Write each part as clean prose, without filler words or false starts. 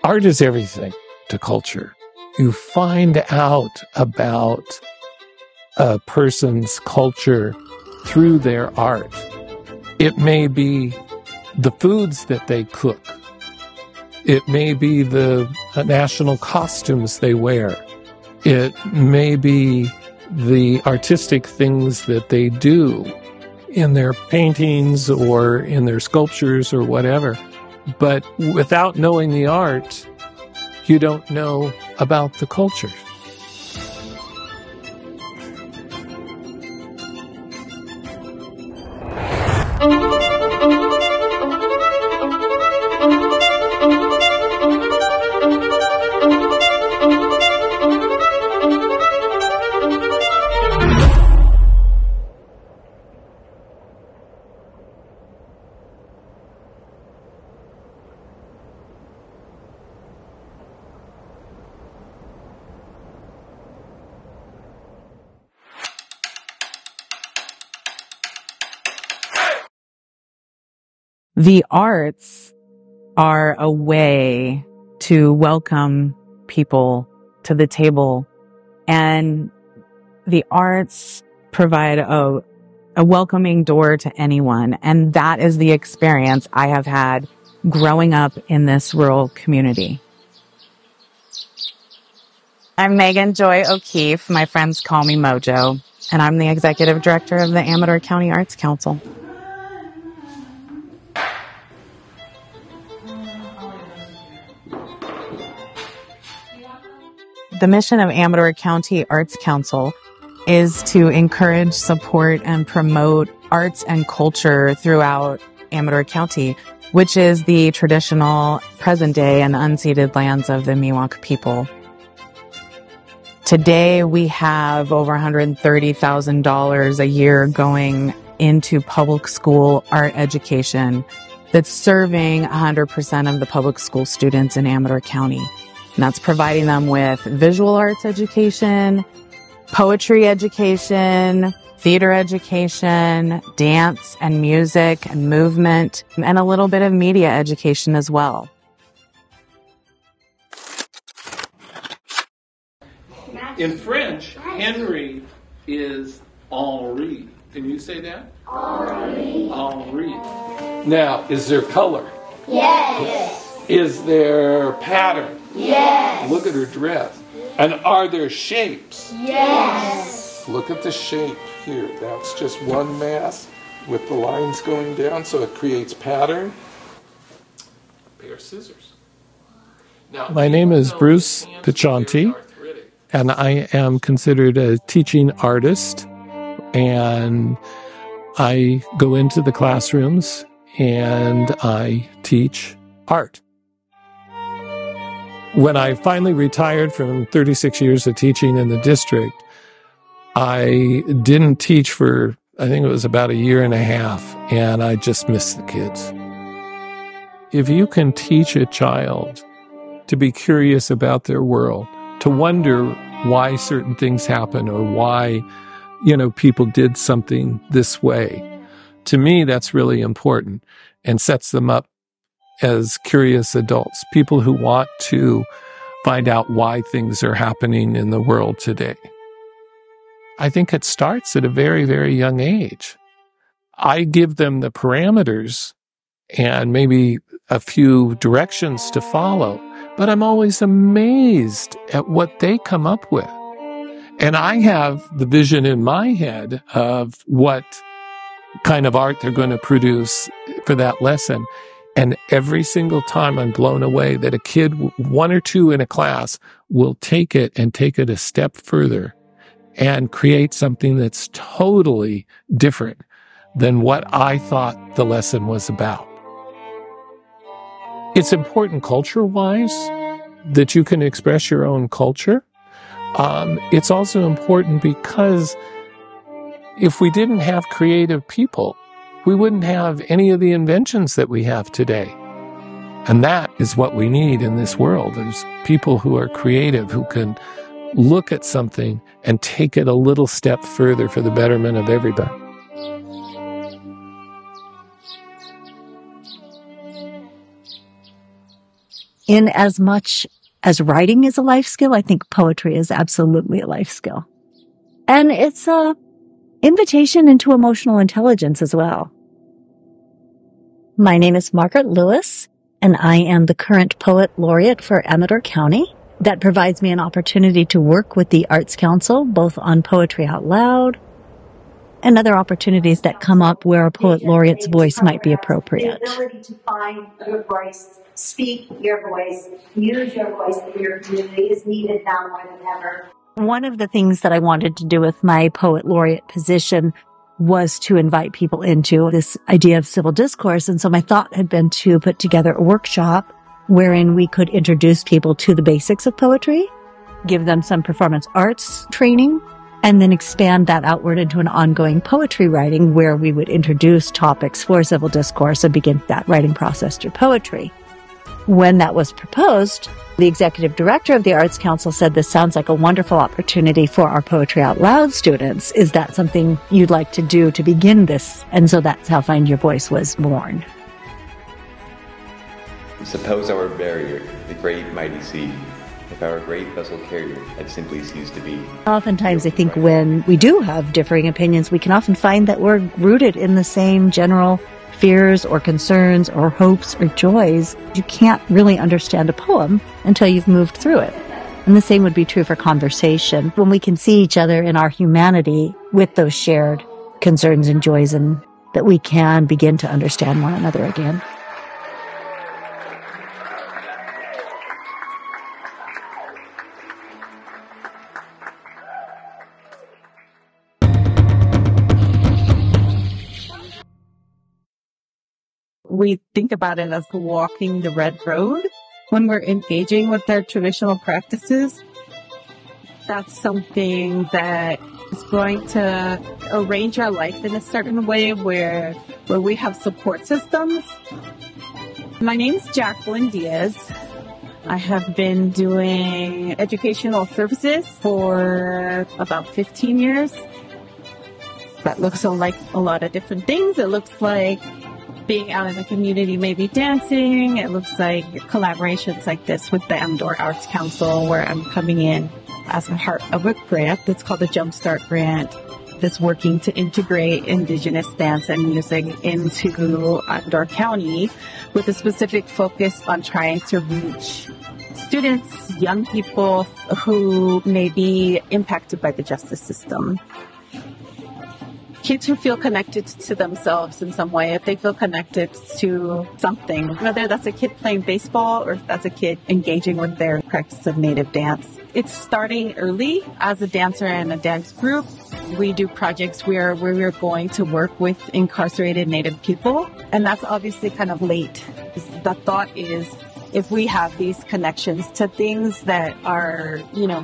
Art is everything to culture. You find out about a person's culture through their art. It may be the foods that they cook. It may be the national costumes they wear. It may be the artistic things that they do in their paintings or in their sculptures or whatever. But without knowing the art, you don't know about the culture. The arts are a way to welcome people to the table, and the arts provide a welcoming door to anyone. And that is the experience I have had growing up in this rural community. I'm Megan Joy O'Keefe. My friends call me Mojo, and I'm the executive director of the Amador County Arts Council. The mission of Amador County Arts Council is to encourage, support, and promote arts and culture throughout Amador County, which is the traditional present day and unceded lands of the Miwok people. Today, we have over $130,000 a year going into public school art education that's serving 100% of the public school students in Amador County. And that's providing them with visual arts education, poetry education, theater education, dance and music and movement, and a little bit of media education as well. In French, Henry is Henri. Can you say that? Henri. Henri. Now, is there color? Yes. Is there pattern? Yes. Look at her dress. And are there shapes? Yes. Look at the shape here. That's just one mass with the lines going down, so it creates pattern. A pair of scissors. Now, my name is Bruce Pichanti, and I am considered a teaching artist. And I go into the classrooms and I teach art. When I finally retired from 36 years of teaching in the district, I didn't teach for, I think it was about a year and a half, and I just missed the kids. If you can teach a child to be curious about their world, to wonder why certain things happen or why, people did something this way, to me, that's really important and sets them up as curious adults, people who want to find out why things are happening in the world today. I think it starts at a very, very young age. I give them the parameters and maybe a few directions to follow, but I'm always amazed at what they come up with. And I have the vision in my head of what kind of art they're going to produce for that lesson. And every single time I'm blown away that a kid, one or two in a class, will take it and take it a step further and create something that's totally different than what I thought the lesson was about. It's important culture-wise that you can express your own culture. It's also important because if we didn't have creative people, we wouldn't have any of the inventions that we have today. And that is what we need in this world. There's people who are creative, who can look at something and take it a little step further for the betterment of everybody. In as much as writing is a life skill, I think poetry is absolutely a life skill. And it's a invitation into emotional intelligence as well. My name is Margaret Lewis, and I am the current Poet Laureate for Amador County. That provides me an opportunity to work with the Arts Council, both on Poetry Out Loud and other opportunities that come up where a Poet Laureate's voice might be appropriate. The ability to find your voice, speak your voice, use your voice in your community is needed now more than ever. One of the things that I wanted to do with my Poet Laureate position was to invite people into this idea of civil discourse. And so my thought had been to put together a workshop wherein we could introduce people to the basics of poetry, give them some performance arts training, and then expand that outward into an ongoing poetry writing where we would introduce topics for civil discourse and begin that writing process through poetry. When that was proposed, the executive director of the Arts Council said, this sounds like a wonderful opportunity for our Poetry Out Loud students. Is that something you'd like to do to begin this? And so that's how Find Your Voice was born. Suppose our barrier, the great mighty sea, if our great vessel carrier had simply ceased to be. Oftentimes I think when we do have differing opinions, we can often find that we're rooted in the same general fears or concerns or hopes or joys. You can't really understand a poem until you've moved through it. And the same would be true for conversation. When we can see each other in our humanity with those shared concerns and joys, and that we can begin to understand one another again. We think about it as walking the red road when we're engaging with their traditional practices. That's something that is going to arrange our life in a certain way where we have support systems. My name's Jacqueline Diaz. I have been doing educational services for about 15 years. That looks like a lot of different things. It looks like being out in the community, maybe dancing. It looks like collaborations like this with the Amador Arts Council, where I'm coming in as a part of a grant that's called the Jumpstart Grant, that's working to integrate Indigenous dance and music into Amador County with a specific focus on trying to reach students, young people who may be impacted by the justice system. Kids who feel connected to themselves in some way, if they feel connected to something, whether that's a kid playing baseball or if that's a kid engaging with their practice of Native dance. It's starting early. As a dancer and a dance group, we do projects where we're going to work with incarcerated Native people, and that's obviously kind of late. The thought is, if we have these connections to things that are,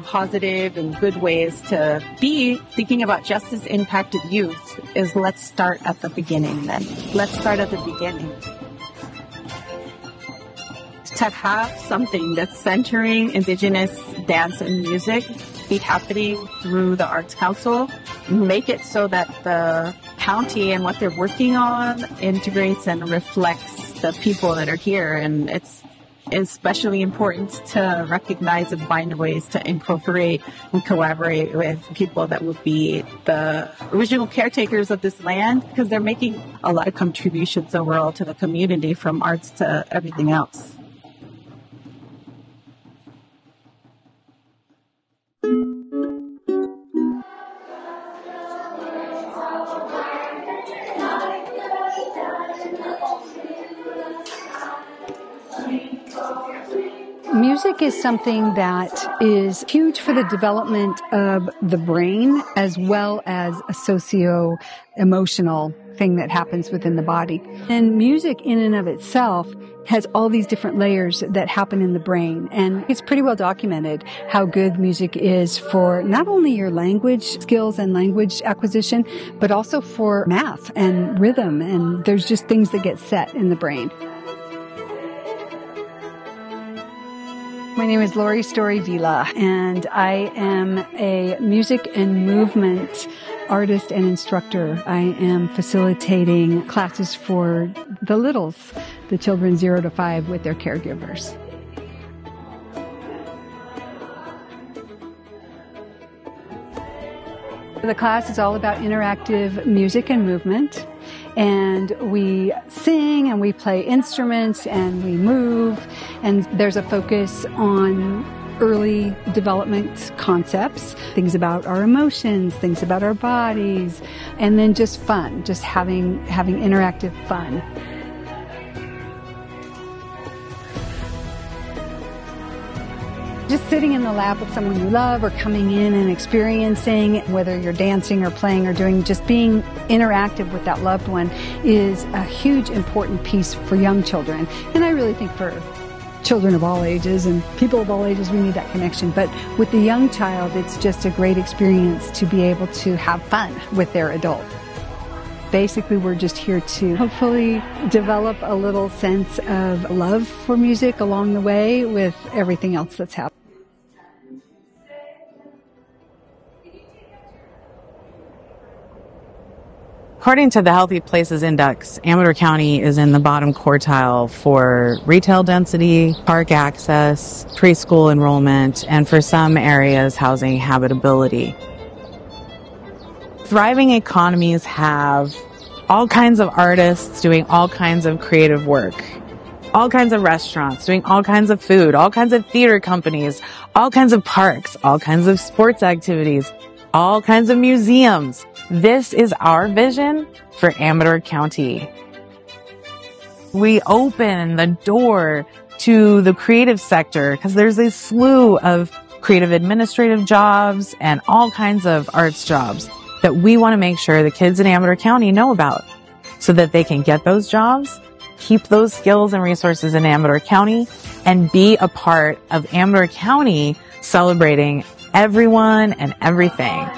positive and good ways to be thinking about justice impacted youth, is let's start at the beginning then. Let's start at the beginning. To have something that's centering Indigenous dance and music be happening through the Arts Council, make it so that the county and what they're working on integrates and reflects the people that are here. And it's especially important to recognize and find ways to incorporate and collaborate with people that would be the original caretakers of this land, because they're making a lot of contributions overall to the community, from arts to everything else. Music is something that is huge for the development of the brain, as well as a socio-emotional thing that happens within the body. And music in and of itself has all these different layers that happen in the brain. And it's pretty well documented how good music is for not only your language skills and language acquisition, but also for math and rhythm. And there's just things that get set in the brain. My name is Lori Story Vila, and I am a music and movement artist and instructor. I am facilitating classes for the littles, the children 0 to 5, with their caregivers. The class is all about interactive music and movement, and we sing and we play instruments and we move, and there's a focus on early development concepts, things about our emotions, things about our bodies, and then just fun, just having interactive fun. Just sitting in the lab with someone you love, or coming in and experiencing, whether you're dancing or playing or doing, just being interactive with that loved one is a huge important piece for young children. And I really think for children of all ages and people of all ages, we need that connection. But with the young child, it's just a great experience to be able to have fun with their adult. Basically, we're just here to hopefully develop a little sense of love for music along the way with everything else that's happening. According to the Healthy Places Index, Amador County is in the bottom quartile for retail density, park access, preschool enrollment, and for some areas, housing habitability. Thriving economies have all kinds of artists doing all kinds of creative work, all kinds of restaurants doing all kinds of food, all kinds of theater companies, all kinds of parks, all kinds of sports activities, all kinds of museums. This is our vision for Amador County. We open the door to the creative sector because there's a slew of creative administrative jobs and all kinds of arts jobs that we want to make sure the kids in Amador County know about so that they can get those jobs, keep those skills and resources in Amador County, and be a part of Amador County celebrating everyone and everything.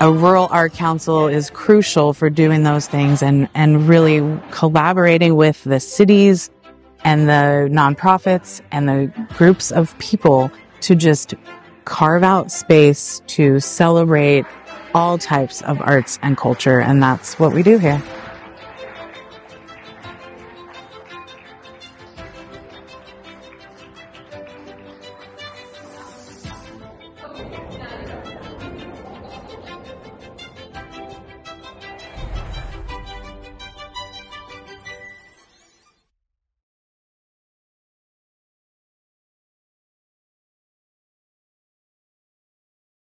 A rural art council is crucial for doing those things and really collaborating with the cities and the nonprofits and the groups of people to just carve out space to celebrate all types of arts and culture. And that's what we do here.